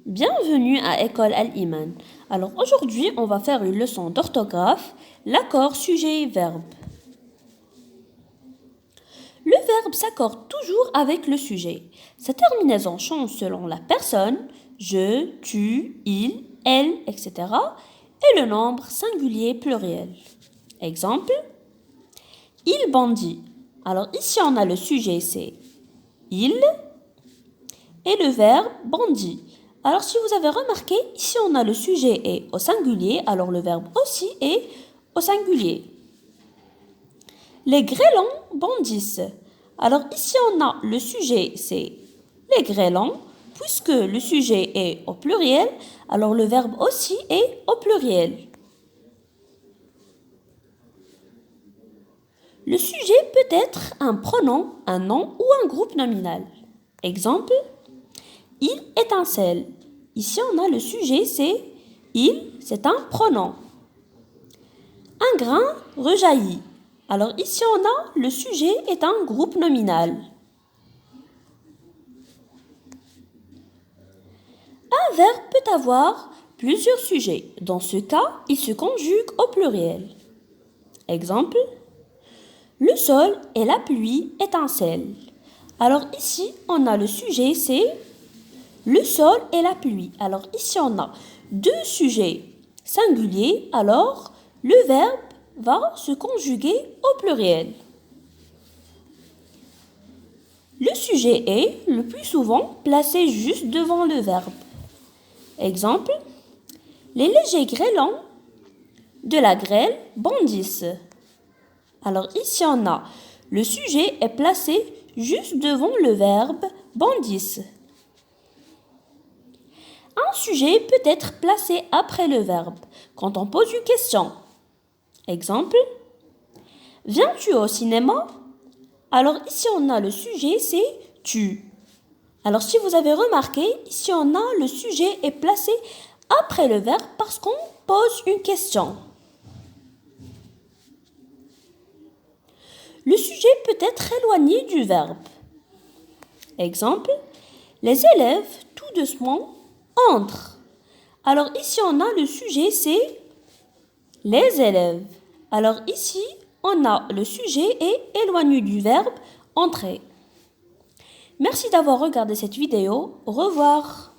Bienvenue à École Al-Iman. Alors aujourd'hui, on va faire une leçon d'orthographe, l'accord sujet-verbe. Le verbe s'accorde toujours avec le sujet. Sa terminaison change selon la personne, je, tu, il, elle, etc. et le nombre singulier pluriel. Exemple, il bandit. Alors ici on a le sujet, c'est il et le verbe bandit. Alors si vous avez remarqué, ici on a le sujet est au singulier, alors le verbe aussi est au singulier. Les grêlons bondissent. Alors ici on a le sujet, c'est les grêlons, puisque le sujet est au pluriel, alors le verbe aussi est au pluriel. Le sujet peut être un pronom, un nom ou un groupe nominal. Exemple, il étincelle. Ici, on a le sujet, c'est il, c'est un pronom. Un grain rejaillit. Alors ici, on a le sujet est un groupe nominal. Un verbe peut avoir plusieurs sujets. Dans ce cas, il se conjugue au pluriel. Exemple, le sol et la pluie étincellent. Alors ici, on a le sujet, c'est le sol et la pluie. Alors ici, on a deux sujets singuliers. Alors, le verbe va se conjuguer au pluriel. Le sujet est le plus souvent placé juste devant le verbe. Exemple, les légers grêlons de la grêle bondissent. Alors ici, on a le sujet est placé juste devant le verbe bondissent. Un sujet peut être placé après le verbe quand on pose une question. Exemple, viens-tu au cinéma? Alors ici on a le sujet, c'est tu. Alors si vous avez remarqué, ici on a le sujet est placé après le verbe parce qu'on pose une question. Le sujet peut être éloigné du verbe. Exemple, les élèves tout doucement entrent. Alors ici on a le sujet, c'est les élèves. Alors ici, on a le sujet et éloigné du verbe entrer. Merci d'avoir regardé cette vidéo. Au revoir.